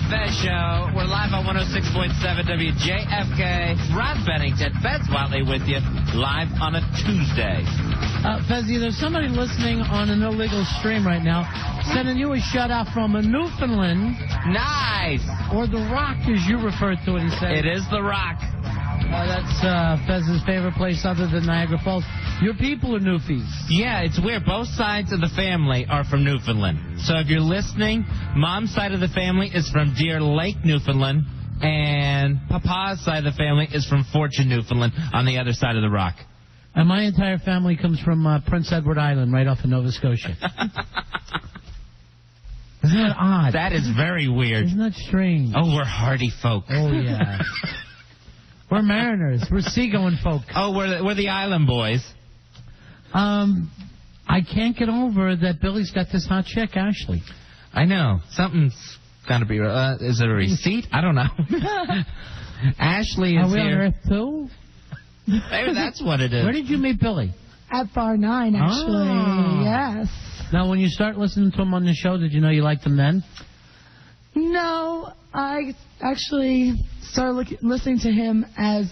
Fez Show. We're live on 106.7 WJFK. Ron Bennington, Fez Watley with you, live on a Tuesday. Fezzy, there's somebody listening on an illegal stream right now sending you a shout-out from Newfoundland. Nice. Or The Rock, as you refer to it, he said. It is The Rock. That's Fez's favorite place other than Niagara Falls. Your people are Newfies. Yeah, it's weird. Both sides of the family are from Newfoundland. So if you're listening, Mom's side of the family is from Deer Lake, Newfoundland, and Papa's side of the family is from Fortune, Newfoundland, on the other side of the rock. And my entire family comes from Prince Edward Island, right off of Nova Scotia. Isn't that odd? That is very weird. Isn't that strange? Oh, we're hardy folk. Oh, yeah. We're mariners. We're seagoing folk. Oh, we're the island boys. I can't get over that Billy's got this hot chick, Ashley. I know. Something's got to be... is it a receipt? I don't know. Ashley is Are we here. on Earth too? Maybe that's what it is. Where did you meet Billy? At Bar 9, actually. Oh. Yes. Now, when you start listening to him on the show, did you know you liked him then? No, I actually started listening to him as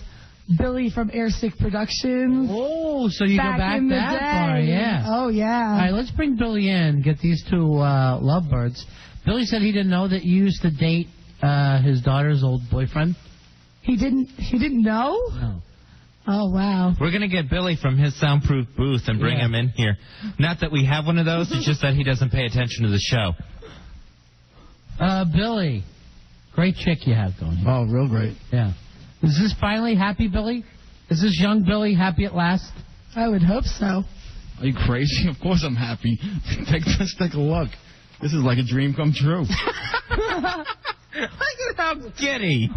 Billy from Airstick Productions. Oh, so you go back in the that day. far, yeah. Oh, yeah. All right, let's bring Billy in, get these two lovebirds. Billy said he didn't know that you used to date his daughter's old boyfriend. He didn't know? No. Oh, wow. We're going to get Billy from his soundproof booth and bring him in here. Not that we have one of those, it's just that he doesn't pay attention to the show. Billy, great chick you have going here. Oh, real great. Yeah. Is this finally happy, Billy? Is this young Billy happy at last? I would hope so. Are you crazy? Of course I'm happy. Just take a look. This is like a dream come true. Look at how giddy,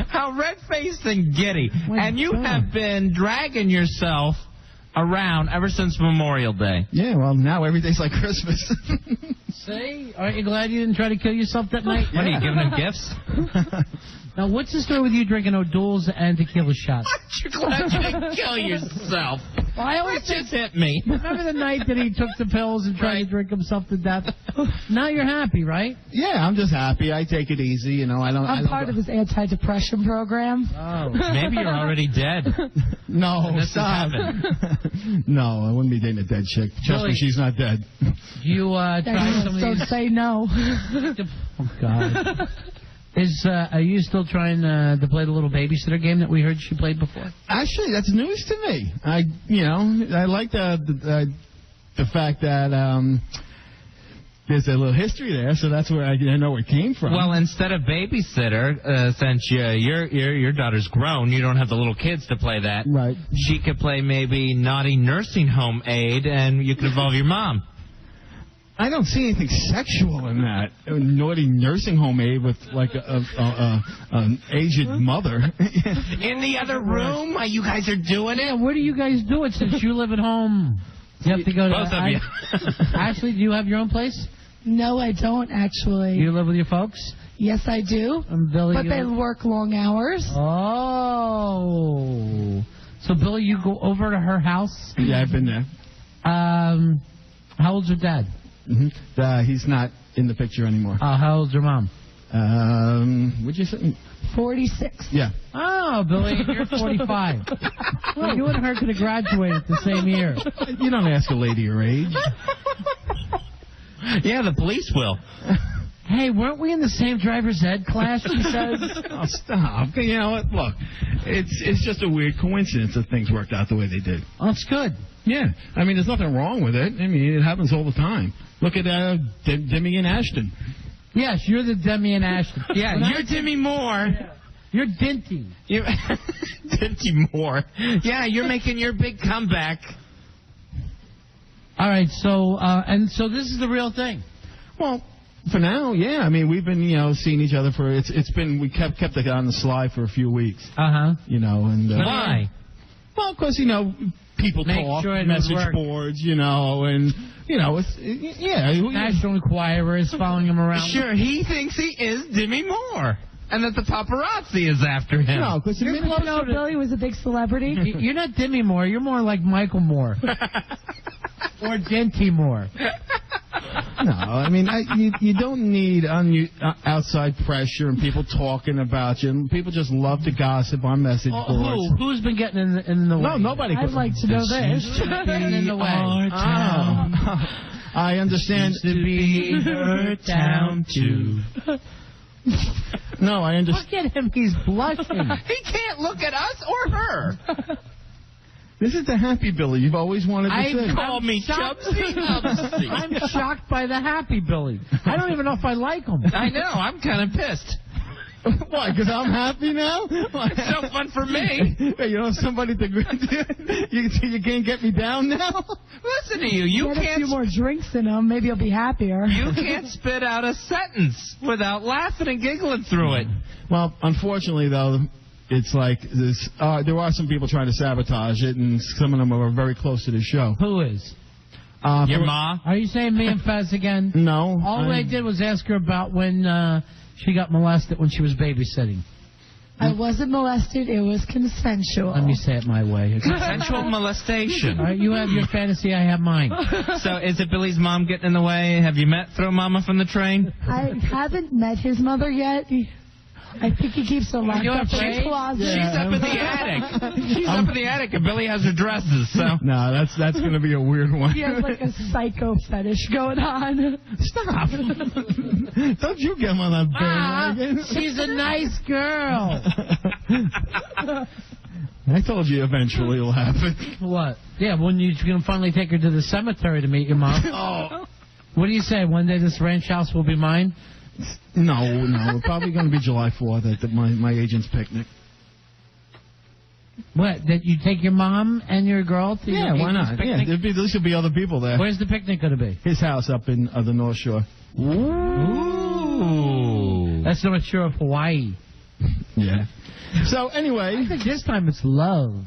how red-faced and giddy. And you have been dragging yourself around ever since Memorial Day. Yeah, well, now every day's like Christmas. See? Aren't you glad you didn't try to kill yourself that night? What, are you giving him gifts? Now, what's the story with you drinking O'Doul's and tequila shots? Aren't you glad you didn't kill yourself? Well, I always just hit me. Remember the night that he took the pills and tried to drink himself to death? Now you're happy, right? Yeah, I'm just happy. I take it easy, you know. I'm part of his anti-depression program. Oh. Maybe you're already dead. No, this stop. No, I wouldn't be dating a dead chick. Trust me, she's not dead. You try some of these... So say no. Oh, God. Are you still trying to play the little babysitter game that we heard she played before? Actually, that's news to me. I like the fact that there's a little history there, so that's where I know where it came from. Well, instead of babysitter, since your daughter's grown, you don't have the little kids to play that. Right. She could play maybe naughty nursing home aide, and you could involve your mom. I don't see anything sexual in that. A naughty nursing home aide with like an aged mother. In the other room? You guys are doing it? Where do you guys do it since you live at home? You have to go to... Both of you. Ashley, do you have your own place? No, I don't, actually. You live with your folks? Yes, I do. Billy, but they work long hours. Oh. So, Billy, you go over to her house? Yeah, I've been there. How old's your dad? Mm-hmm. He's not in the picture anymore. How old's your mom? What'd you say? 46. Yeah. Oh, Billy, you're 45. Well, you and her could have graduated the same year. You don't ask a lady her age. Yeah, the police will. Hey, weren't we in the same driver's ed class, she says? Oh, stop. You know what? Look, it's just a weird coincidence that things worked out the way they did. Oh, it's good. Yeah. I mean, there's nothing wrong with it. I mean, it happens all the time. Look at Demi and Ashton. Yes, you're the Demi and Ashton. Yeah, you're Demi Moore. Yeah. You're Dinty. Dinty Moore. Yeah, you're making your big comeback. All right, so this is the real thing. Well, for now, yeah. I mean, we've been, seeing each other for we kept it on the slide for a few weeks. Uh-huh. And why? Well, because people talk, sure message boards, and National Enquirer is following him around. Sure, he thinks he is Demi Moore, and that the paparazzi is after him. No, because Billy was a big celebrity. You're not Demi Moore. You're more like Michael Moore. Or Dinty Moore. No, I mean, you don't need outside pressure and people talking about you. And people just love to gossip on message boards. Who's been getting in the way? No, nobody. I'd like to know this. Getting in the way. I understand. To be her town too. No, I understand. Look at him, he's blushing. He can't look at us or her. This is the happy Billy you've always wanted to sing. Call me Chubsy. I'm shocked by the happy Billy. I don't even know if I like him. I know. I'm kind of pissed. Why? Because I'm happy now? It's no fun for me. Hey, you know somebody to you can't get me down now? Listen to you. You Get a can't. few more drinks in them. Maybe you'll be happier. You can't spit out a sentence without laughing and giggling through it. Well, unfortunately, though, it's like this. There are some people trying to sabotage it, and some of them are very close to the show. Who is? Your ma? Are you saying me and Fez again? No. All I did was ask her about when she got molested when she was babysitting. I wasn't molested. It was consensual. Let me say it my way. Consensual molestation. All right, you have your fantasy, I have mine. So is it Billy's mom getting in the way? Have you met Throw Mama from the Train? I haven't met his mother yet. I think he keeps her locked up in his closet. She's up in the attic. She's up in the attic, and Billy has her dresses. So No, that's going to be a weird one. He has like a psycho fetish going on. Stop. Don't you get him on that bandwagon. She's a nice girl. I told you eventually it'll happen. What? Yeah, when you're going to finally take her to the cemetery to meet your mom. Oh. What do you say? One day this ranch house will be mine? No. Probably going to be July 4th at my agent's picnic. What? That you take your mom and your girl to your why agent's not? picnic? Yeah, there should be other people there. Where's the picnic going to be? His house up in the North Shore. Ooh. That's North Shore of Hawaii. Yeah. So anyway, I think this time it's love.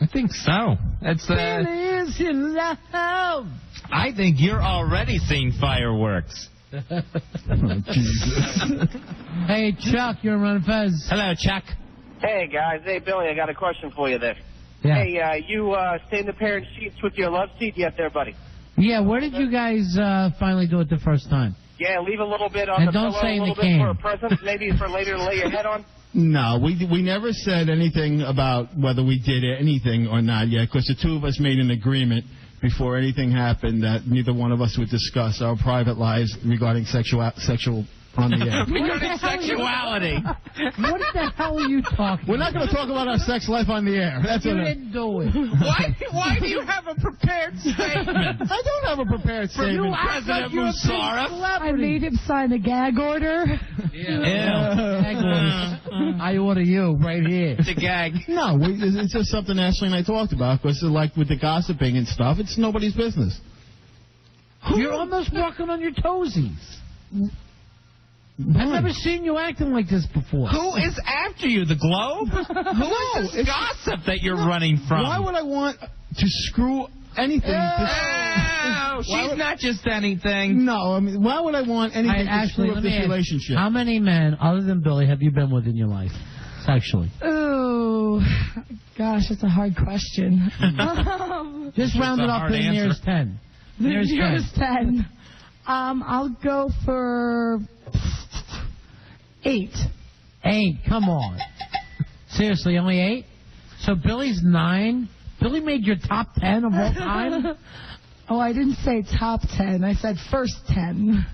I think so. It's Is in love. I think you're already seeing fireworks. oh, Jesus. Hey, Chuck, you're on Fez. Hello, Chuck. Hey, guys. Hey, Billy, I got a question for you there. Yeah. Hey, you stay in the parent sheets with your love seat yet there, buddy? Yeah, where did you guys finally do it the first time? Yeah, leave a little bit on And the don't pillow, say a in little the bit can. for a present, maybe for later to lay your head on. No, we never said anything about whether we did anything or not yet, because the two of us made an agreement before anything happened that neither one of us would discuss our private lives regarding sexual on the air. Regarding sexuality. What the hell are you talking We're not going to talk about our sex life on the air. That's You what didn't do it. Why do you have a prepared statement? I don't have a prepared statement. President Musharraf. I made him sign a gag order. I order you right here. It's a gag. No, it's just something Ashley and I talked about, because like with the gossiping and stuff, it's nobody's business. You're almost walking on your toesies. I've never seen you acting like this before. Who is after you? The Globe? Who is this gossip that you're running from? Why would I want to screw anything? Oh, she's not just anything. No, I mean, why would I want anything to screw up this relationship? How many men, other than Billy, have you been with in your life, sexually? Oh, gosh, that's a hard question. Just round it up to the nearest 10. Nearest 10. I'll go for 8. 8, come on. Seriously, only 8? So Billy's 9? Billy made your top 10 of all time? Oh, I didn't say top 10. I said first 10.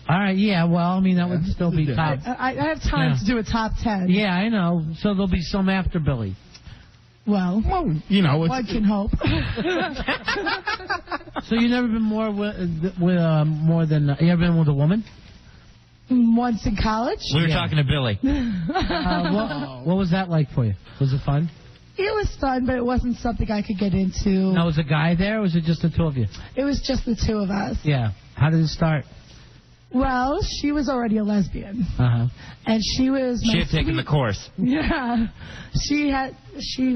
All right, yeah, well, I mean, that would still be top. I have time to do a top 10. Yeah, I know. So there'll be some after Billy. Well, you know, one can hope. So you never been more with more than you ever been with a woman? Once in college. We were talking to Billy. What was that like for you? Was it fun? It was fun, but it wasn't something I could get into. Now, was a guy there, or was it just the two of you? It was just the two of us. Yeah. How did it start? Well, she was already a lesbian. Uh-huh. And she was... She had taken the course. Yeah. She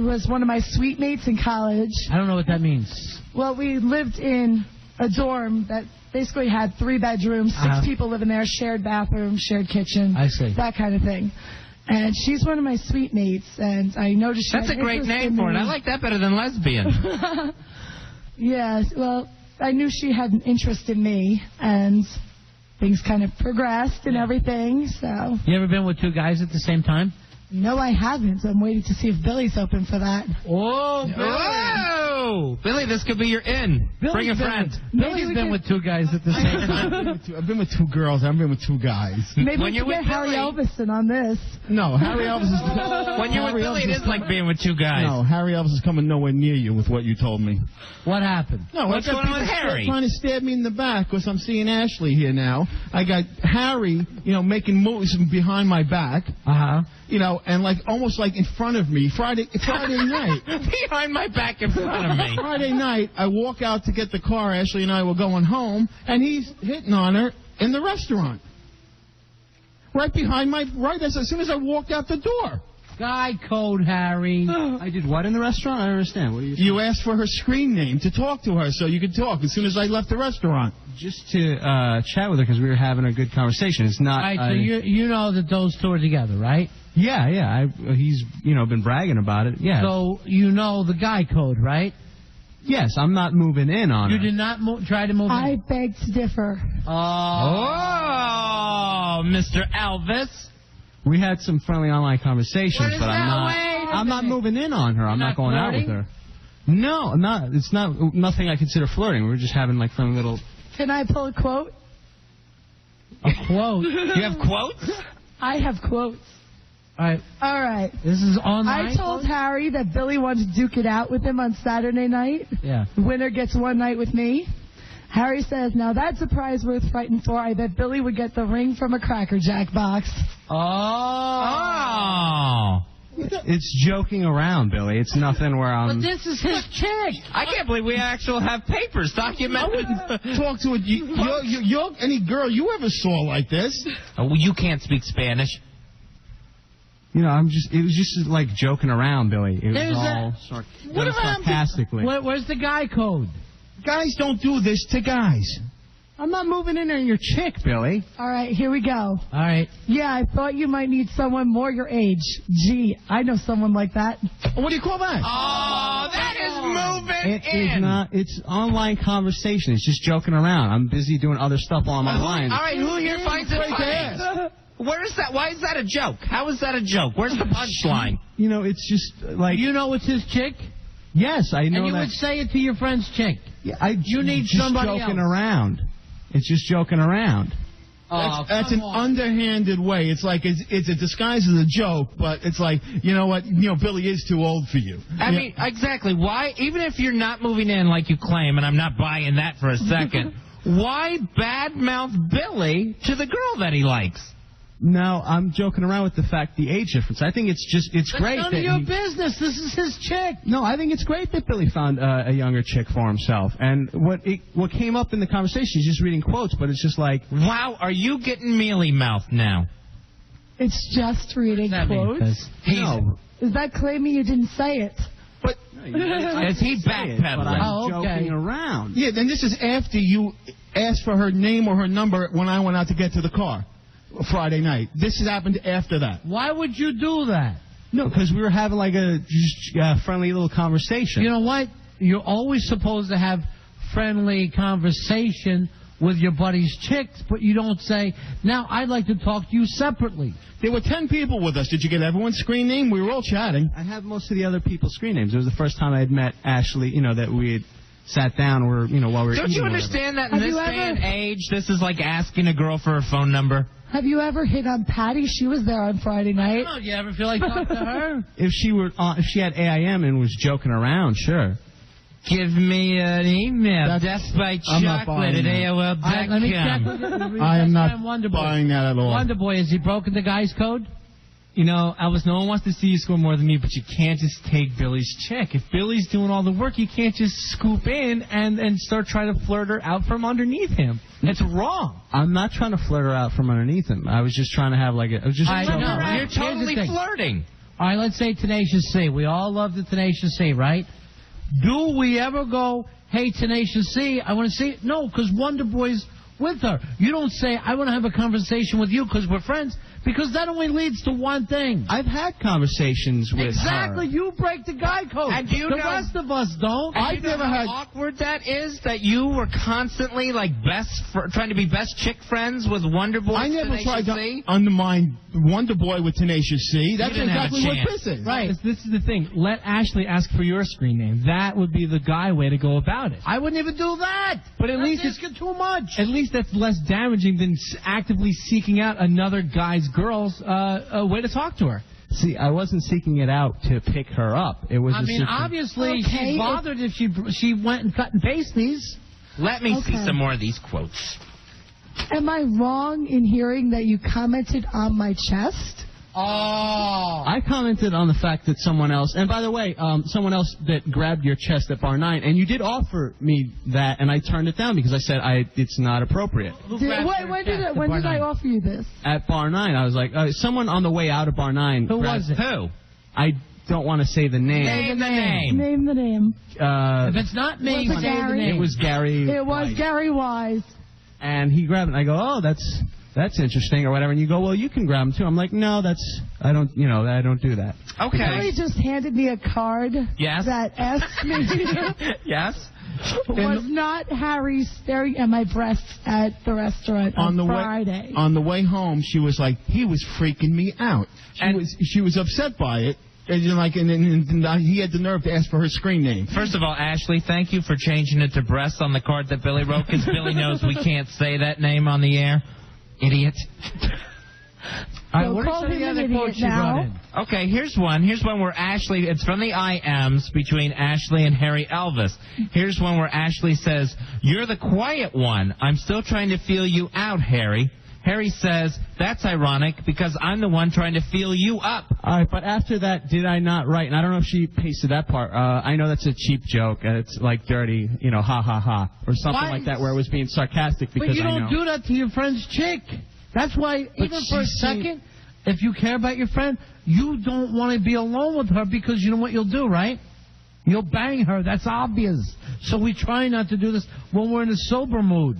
was one of my suite mates in college. I don't know what that means. Well, we lived in a dorm that basically had 3 bedrooms, 6 people living there, shared bathroom, shared kitchen. I see. That kind of thing. And she's one of my suite mates, and I noticed she That's a had great interest name in for it. me. I like that better than lesbian. Yes, well, I knew she had an interest in me, and things kind of progressed and everything, so. You ever been with two guys at the same time? No, I haven't. I'm waiting to see if Billy's open for that. Oh, Billy. Whoa! Billy, this could be your in. Bring a friend. Billy's been with two guys at the same time. I've been with two girls. I've been with two guys. Maybe When we you're can get with Harry Billy- Elvis in on this. No, Harry Elvis is... When you're with Harry Billy, it Elvis is like being with two guys. No, Harry Elvis is coming nowhere near you with what you told me. What happened? No, What's I got going on with people Harry? trying to stab me in the back because I'm seeing Ashley here now. I got Harry, making moves behind my back. Uh-huh. And like almost like in front of me Friday night. Behind my back in front of me. Friday night, I walk out to get the car. Ashley and I were going home, and he's hitting on her in the restaurant. Right as soon as I walked out the door. Guy code, Harry. I did what in the restaurant? I don't understand. What are you saying? You asked for her screen name to talk to her so you could talk as soon as I left the restaurant. Just to chat with her because we were having a good conversation. It's not... All right, so you know that those two are together, right? Yeah. He's, been bragging about it. Yeah. So you know the guy code, right? Yes, I'm not moving in on You her. did not try to move I in. beg to differ. Oh, Mr. Elvis. We had some friendly online conversations, What is but that? I'm not moving in on her. I'm You're not going out with flirting? her. No, I'm not. It's nothing I consider flirting. We're just having like friendly little... Can I pull a quote? A quote. You have quotes? I have quotes. All right. This is online. I told Harry that Billy wanted to duke it out with him on Saturday night. Yeah. Winner gets one night with me. Harry says, now that's a prize worth fighting for. I bet Billy would get the ring from a Cracker Jack box. Oh. It's joking around, Billy. It's nothing where I'm... But this is his chick. I can't believe we actually have papers documented. Talk to you're any girl you ever saw like this. Oh, you can't speak Spanish. it was just like joking around, Billy. It was all sarcastically. Where's the guy code? Guys don't do this to guys. I'm not moving in on your chick, Billy. All right, here we go. All right. Yeah, I thought you might need someone more your age. Gee, I know someone like that. What do you call that? Oh, that is moving It is not. It's online conversation. It's just joking around. I'm busy doing other stuff on my line. All right, who here finds it funny? Where is that? Why is that a joke? How is that a joke? Where's the punchline? It's just like... You know it's his chick? Yes, I know And you that. would say it to your friend's chick. Yeah, You need just somebody joking else. around. It's just joking around. That's an underhanded way. It's like it's a disguise as a joke, but it's like, you know what? Billy is too old for you. I mean, exactly. Why, even if you're not moving in like you claim, and I'm not buying that for a second, why badmouth Billy to the girl that he likes? No, I'm joking around with the the age difference. I think it's That's great none that of your business. This is his chick. No, I think it's great that Billy found a younger chick for himself. And what came up in the conversation is just reading quotes, but it's just like... Wow, are you getting mealy-mouthed now? It's just reading quotes. No. Is that claiming you didn't say it? But is he backpedaling? But I'm joking around. Yeah, then this is after you asked for her name or her number when I went out to get to the car Friday night. This has happened after that. Why would you do that? No, because we were having like a friendly little conversation. You know what? You're always supposed to have friendly conversation with your buddy's chicks, but you don't say, now I'd like to talk to you separately. There were 10 people with us. Did you get everyone's screen name? We were all chatting. I have most of the other people's screen names. It was the first time I had met Ashley, that we had sat down while we were Don't eating you or understand that in Have this you day ever- and age, this is like asking a girl for her phone number? Have you ever hit on Patty? She was there on Friday night. Oh, do you ever feel like talking to her? If she had AIM and was joking around, sure. Give me an email. Death by I'm not chocolate at buying All right, let me check AOL.com. with I am not Wonder Boy. buying that at all. Wonder Boy, has he broken the guy's code? Elvis, no one wants to see you score more than me, but you can't just take Billy's chick. If Billy's doing all the work, you can't just scoop in and start trying to flirt her out from underneath him. It's wrong. I'm not trying to flirt her out from underneath him. I was just trying to have I was just I joking know. around. You're Here's the totally thing. flirting. All right, let's say Tenacious C. We all love the Tenacious C, right? Do we ever go, hey, Tenacious C, I want to see... No, because Wonder Boy's with her. You don't say, I want to have a conversation with you because we're friends, Because that only leads to one thing. I've had conversations with Exactly. her. You break the guy code. And do you the know- rest of us don't. I've never had. How awkward that is that you were constantly like trying to be best chick friends with Wonder Boy. I never tried to C? undermine Wonder Boy with Tenacious C. That's didn't have a exactly what chance. this is. Right. This is the thing. Let Ashley ask for your screen name. That would be the guy way to go about it. I wouldn't even do that. But at least it's too much. At least that's less damaging than actively seeking out another girl's way to talk to her. See, I wasn't seeking it out to pick her up. It was. Obviously, she's bothered if she went and cut and paste these. Let me see some more of these quotes. Am I wrong in hearing that you commented on my chest? Oh. I commented on the fact that someone else, and by the way, someone else that grabbed your chest at Bar 9, and you did offer me that, and I turned it down because I said it's not appropriate. When did I offer you this? At Bar 9, I was like, someone on the way out of Bar 9. Who was it? Who? I don't want to say the name. Name the name. Name the name. If it's not me, Was it Gary? It was Gary. It was Wise. Gary Wise. And he grabbed it, and I go, oh, that's interesting, or whatever. And you go, well, you can grab them too. I'm like, no, I don't do that. Okay. Gary just handed me a card. Yes. That asked me. Yes. Was not Harry staring at my breasts at the restaurant on Friday? On the way home, she was like, he was freaking me out. She was upset by it. And he had the nerve to ask for her screen name. First of all, Ashley, thank you for changing it to breasts on the card that Billy wrote, because Billy knows we can't say that name on the air. Idiot. All right, what are some of the other quotes you brought in? Okay, here's one. Here's one where Ashley, it's from the IMs between Ashley and Harry Elvis. Here's one where Ashley says, "You're the quiet one. I'm still trying to feel you out, Harry." Harry says, "That's ironic because I'm the one trying to feel you up." All right, but after that, did I not write? And I don't know if she pasted that part. I know that's a cheap joke. It's like dirty, ha ha ha, or something like that, where it was being sarcastic. Because But you don't do that to your friend's chick. That's why, even for a second, if you care about your friend, you don't want to be alone with her because you know what you'll do, right? You'll bang her. That's obvious. So we try not to do this when we're in a sober mood.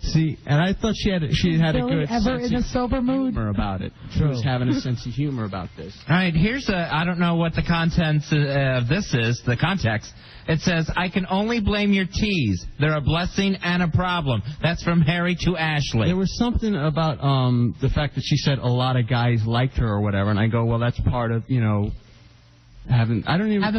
See, and I thought she had a good ever in a sober mood? humor about it. She was having a sense of humor about this. All right, I don't know what the contents of this is, the context. It says, "I can only blame your tease. They're a blessing and a problem." That's from Harry to Ashley. There was something about the fact that she said a lot of guys liked her or whatever, and I go, well, that's part of, having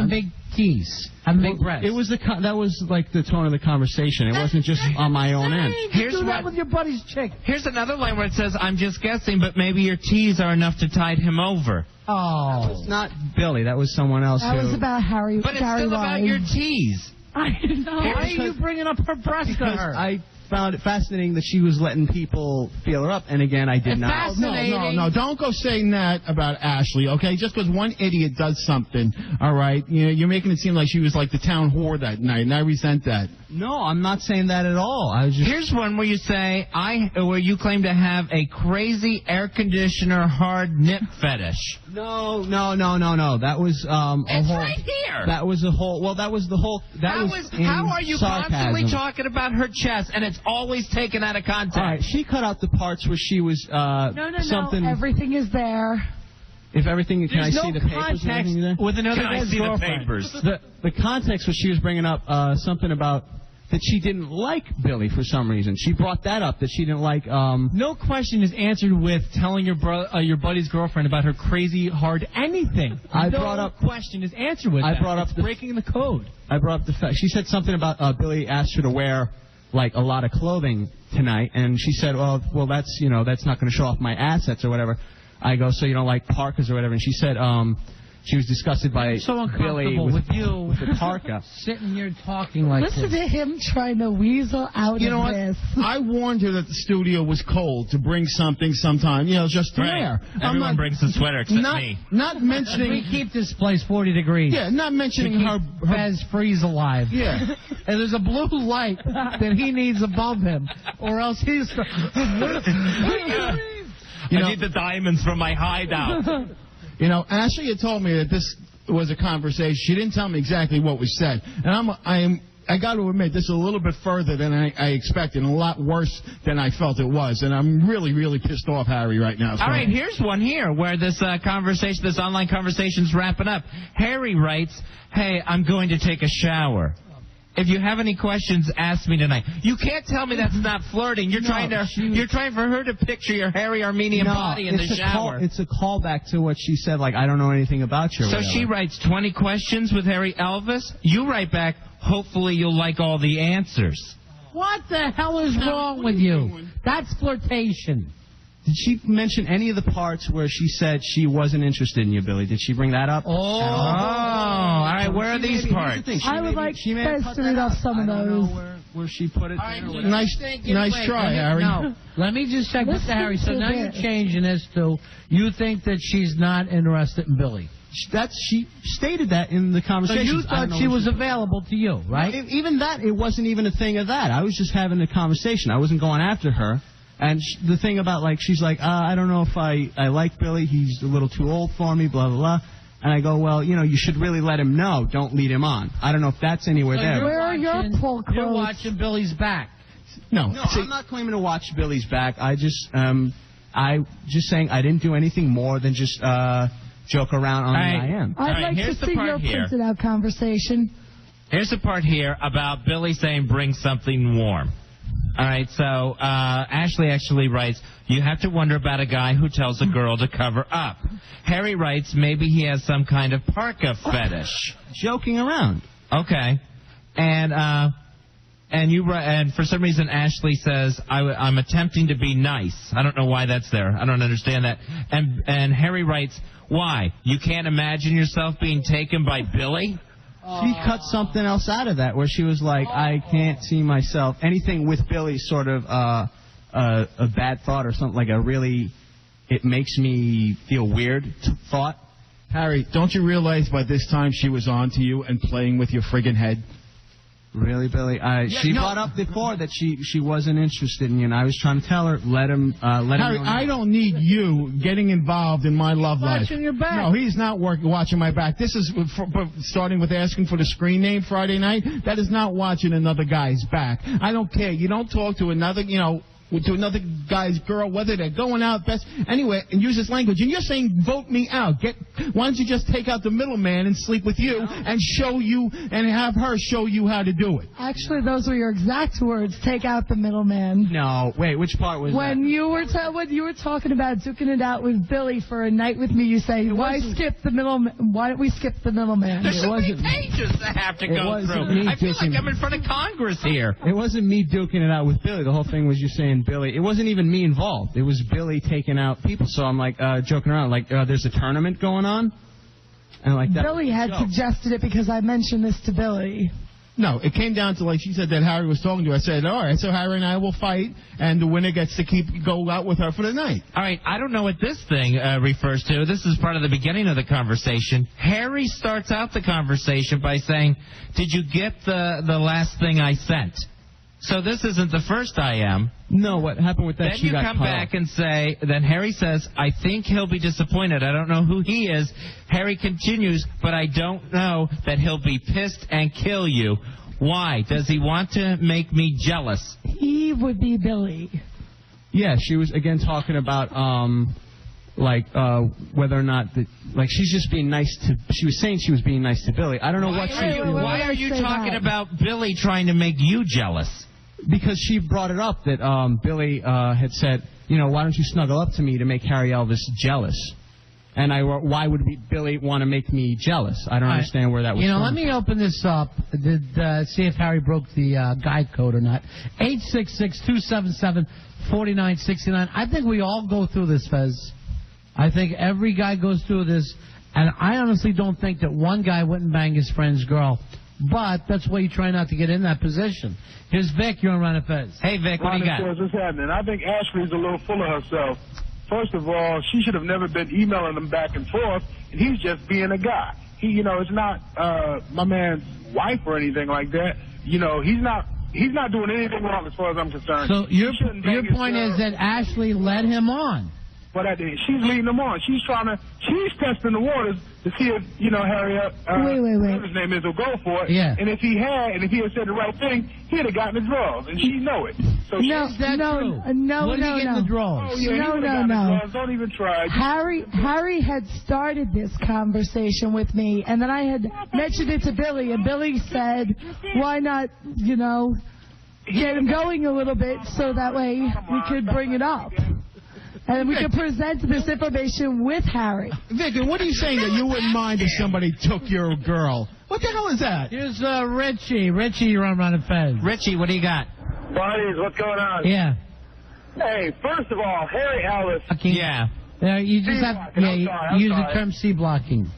big teeth, having big breasts. It was that was like the tone of the conversation. It wasn't just on my own end. Do that with your buddy's chick. Here's another line where it says, "I'm just guessing, but maybe your teas are enough to tide him over." Oh, that was not Billy. That was someone else. That was about Harry. But it's Gary still about Wise. your teas. I know. Why are you bringing up her breast to her? I found it fascinating that she was letting people feel her up, and again, I did not. No, don't go saying that about Ashley, okay? Just because one idiot does something, all right? You're making it seem like she was like the town whore that night, and I resent that. No, I'm not saying that at all. I was just... Here's one where you say, where you claim to have a crazy air conditioner hard nip fetish. No. That was It's whole... right here. That was a whole... Well, that was the whole... How are you sarcasm. constantly talking about her chest, and it's always taken out of context? All right, she cut out the parts where she was something... No, everything is there. If everything... Can I see the papers? With another Can I see the papers? The context was she was bringing up something about that she didn't like Billy for some reason. She brought that up, that she didn't like... No question is answered with telling your buddy's girlfriend about her crazy hard anything. No question is answered with that. Brought up breaking the code. I brought up the fact... She said something about Billy asked her to wear like a lot of clothing tonight, and she said, well, that's not going to show off my assets or whatever. I go, so you don't like parkas or whatever? And she said, she was disgusted by Billy with the parka. Sitting here talking like Listen this. to him trying to weasel out You know of what? this. I warned her that the studio was cold to bring something sometime, just to wear. Everyone brings a sweater except me. Not mentioning... We keep this place 40 degrees. Yeah, not mentioning her Fez freeze alive. Yeah. And there's a blue light that he needs above him, or else he's... I need the diamonds from my hideout. Ashley had told me that this was a conversation. She didn't tell me exactly what was said. And I got to admit, this is a little bit further than I expected, and a lot worse than I felt it was. And I'm really, really pissed off, Harry, right now. So. All right, here's one here where this this online conversation's wrapping up. Harry writes, "Hey, I'm going to take a shower. If you have any questions, ask me tonight." You can't tell me that's not flirting. You're trying for her to picture your hairy Armenian body in the shower. It's a callback to what she said, like, I don't know anything about you. So she writes 20 questions with Harry Elvis. You write back, hopefully you'll like all the answers. What the hell is wrong with you? That's flirtation. Did she mention any of the parts where she said she wasn't interested in you, Billy? Did she bring that up? All right. Where are these parts? I would like Fez to read off some of those. Where she put it. Nice try, Harry. No, let me just check with Harry. So now you're changing this to you think that she's not interested in Billy. She stated that in the conversation. So you thought she was available to you, right? Even that, it wasn't even a thing of that. I was just having a conversation. I wasn't going after her. And the thing about, like, she's like, I don't know if I like Billy. He's a little too old for me, blah, blah, blah. And I go, well, you should really let him know. Don't lead him on. I don't know if that's anywhere there. Where are your pull quotes? You're watching Billy's back. No, I'm not claiming to watch Billy's back. I just saying I didn't do anything more than just joke around on who I am. I'd like to see your printed out conversation. Here's the part here about Billy saying bring something warm. All right, so Ashley actually writes, you have to wonder about a guy who tells a girl to cover up. Harry writes, maybe he has some kind of parka fetish. Joking around. Okay. And for some reason Ashley says, I'm attempting to be nice. I don't know why that's there. I don't understand that. And Harry writes, why? You can't imagine yourself being taken by Billy? She cut something else out of that where she was like, I can't see myself. Anything with Billy sort of a bad thought or something, like it makes me feel weird thought. Harry, don't you realize by this time she was on to you and playing with your friggin' head? Really, Billy? She brought up before that she wasn't interested in you, and I was trying to tell her, let him Harry, I don't need you getting involved in my love life. Watching your back. No, he's not watching my back. This is starting with asking for the screen name Friday night. That is not watching another guy's back. I don't care. You don't talk to another, to another guy's girl, whether they're going out best anyway, and use this language. And you're saying vote me out. Why don't you just take out the middleman and sleep with you and have her show you how to do it? Actually, those were your exact words. Take out the middleman. No, wait, which part was when that? When you were talking about duking it out with Billy for a night with me, you say, why skip the middleman? Why don't we skip the middleman? There's so many pages to have to go through. I feel like I'm in front of Congress here. It wasn't me duking it out with Billy. The whole thing was you saying Billy. It wasn't even me involved. It was Billy taking out people. So I'm like joking around, like there's a tournament going on, and like that. Billy had suggested it because I mentioned this to Billy. No, it came down to, like she said, that Harry was talking to her. I said, all right, so Harry and I will fight, and the winner gets to go out with her for the night. All right, I don't know what this thing refers to. This is part of the beginning of the conversation. Harry starts out the conversation by saying, did you get the last thing I sent? So this isn't the first I am. No, what happened with that? Then you come back and say, then Harry says, I think he'll be disappointed. I don't know who he is. Harry continues, but I don't know that he'll be pissed and kill you. Why? Does he want to make me jealous? He would be Billy. Yeah, she was, again, talking about, whether or not, she's just being nice to, she was saying she was being nice to Billy. I don't know why are you talking about Billy trying to make you jealous? Because she brought it up that Billy had said, why don't you snuggle up to me to make Harry Elvis jealous? And why would Billy want to make me jealous? I don't understand where that was from. Let me open this up. See if Harry broke the guide code or not. 866-277-4969. I think we all go through this, Fez. I think every guy goes through this, and I honestly don't think that one guy wouldn't bang his friend's girl. But that's why you try not to get in that position. Here's Vic. You're on Run of Fez. Hey, Vic, what do you got? What's happening? I think Ashley's a little full of herself. First of all, she should have never been emailing him back and forth, and he's just being a guy. It's not my man's wife or anything like that. He's not doing anything wrong as far as I'm concerned. So your point is that Ashley led him on. But she's leading them on. She's testing the waters to see if, Harry, whatever his name is, will go for it. Yeah. And if he had said the right thing, he'd have gotten his drawers, and she know it. So no. What did he get in the drawers? Oh, yeah, no. Don't even try. Harry had started this conversation with me, and then I had mentioned it to Billy, and Billy said, why not, get him going a little bit so that way we could bring it up. And we can present this information with Harry. Victor, what are you saying that you wouldn't mind if somebody took your girl? What the hell is that? Here's Richie. Richie, you're on Fez. Richie, what do you got? Buddies, what's going on? Yeah. Hey, first of all, Harry Elvis. Yeah. You just have use the term C-blocking.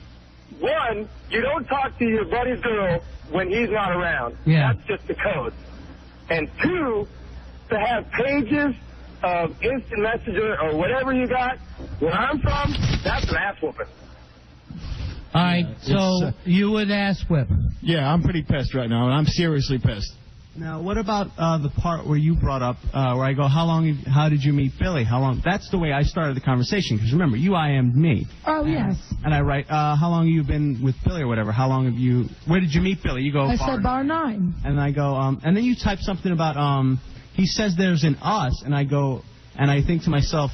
One, you don't talk to your buddy's girl when he's not around. Yeah. That's just the code. And two, to have pages of instant messenger or whatever you got, where I'm from, that's an ass whooping. All right, so you would ass whip. Yeah, I'm pretty pissed right now, and I'm seriously pissed. Now, what about the part where you brought up, where I go, how did you meet Billy? How long? That's the way I started the conversation, because remember, you IM'd me. Oh, yes. And I write, how long have you been with Billy or whatever? How long have you, where did you meet Billy? You go, I said bar 9. And I go, and then you type something about, he says there's an us, and I go, and I think to myself,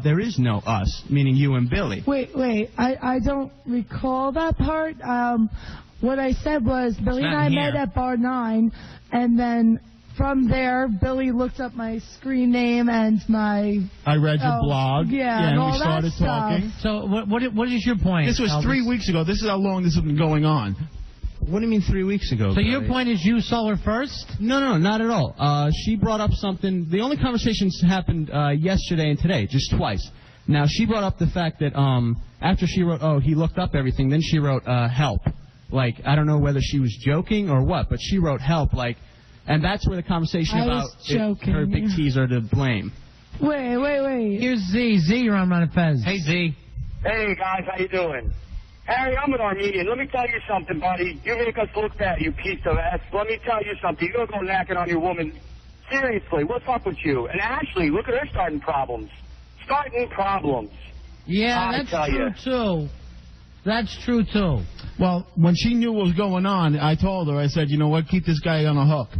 there is no us, meaning you and Billy. Wait, I don't recall that part. What I said was Billy and I met at bar 9, and then from there, Billy looked up my screen name and my... I read your blog. Yeah, and all we started that talking. So what is your point? This was Elvis? 3 weeks ago. This is how long this has been going on. What do you mean 3 weeks ago? So Billy? your point is you saw her first? No, not at all. She brought up something. The only conversations happened yesterday and today, just twice. Now, she brought up the fact that after she wrote, oh, he looked up everything, then she wrote, help. Like, I don't know whether she was joking or what, but she wrote help, like, and that's where the conversation about her big T's are to blame. Wait. Here's Z. Z, you're on Fez. Hey, Z. Hey, guys, how you doing? Harry, I'm an Armenian. Let me tell you something, buddy. You make us look bad, you piece of ass. Let me tell you something. You don't go knocking on your woman. Seriously, what's up with you? And Ashley, look at her starting problems. Yeah, that's true, too. That's true, too. Well, when she knew what was going on, I told her, I said, you know what, keep this guy on a hook.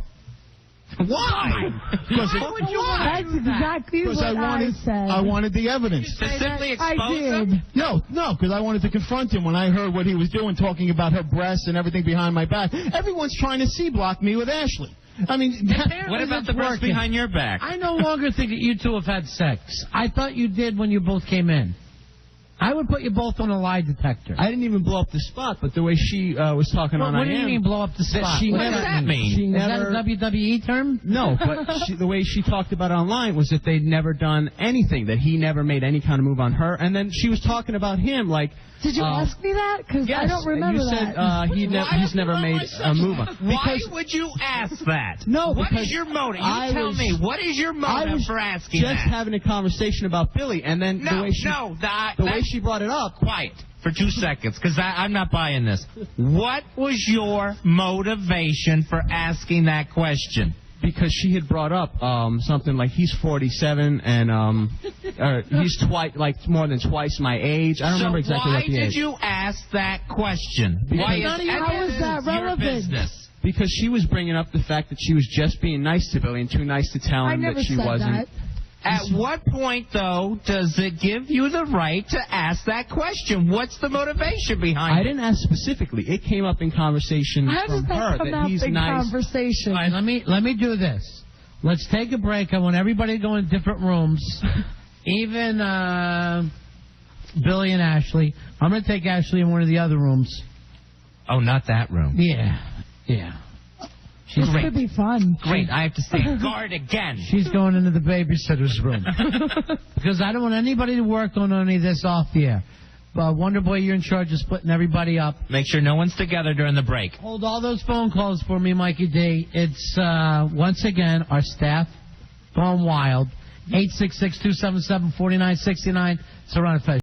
Why? Because That's exactly what I said. I wanted the evidence. To simply expose I did. them? No, because I wanted to confront him when I heard what he was doing, talking about her breasts and everything behind my back. Everyone's trying to C-block me with Ashley. I mean, what about the breast behind your back? I no longer think that you two have had sex. I thought you did when you both came in. I would put you both on a lie detector. I didn't even blow up the spot, but the way she was talking on What do you mean blow up the spot? What does that mean? Is that a WWE term? No, but the way she talked about it online was that they'd never done anything, that he never made any kind of move on her, and then she was talking about him like... Did you ask me that? Because yes, I don't remember you said, that. he's never made a move on. Why would you ask that? No, what is your motive? You tell me. What is your motive for asking that? I was just having a conversation about Billy, and then the way she brought it up... Quiet for 2 seconds, because I'm not buying this. What was your motivation for asking that question? Because she had brought up something like he's 47 and he's more than twice my age. I don't remember exactly what the age. Why did you ask that question? Why how is that relevant? Business? Because she was bringing up the fact that she was just being nice to Billy and too nice to tell him that she wasn't. That. At what point, though, does it give you the right to ask that question? What's the motivation behind it? I didn't ask specifically. It came up in conversation from her that he's nice. Conversation? All right, let me do this. Let's take a break. I want everybody to go in different rooms. Even Billy and Ashley. I'm going to take Ashley in one of the other rooms. Oh, not that room. Yeah. This could be fun. Great. I have to stay guard again. She's going into the babysitter's room. Because I don't want anybody to work on any of this off the air. Wonder Boy, you're in charge of splitting everybody up. Make sure no one's together during the break. Hold all those phone calls for me, Mikey D. It's, once again, our staff going wild. 866-277-4969. It's around Fez.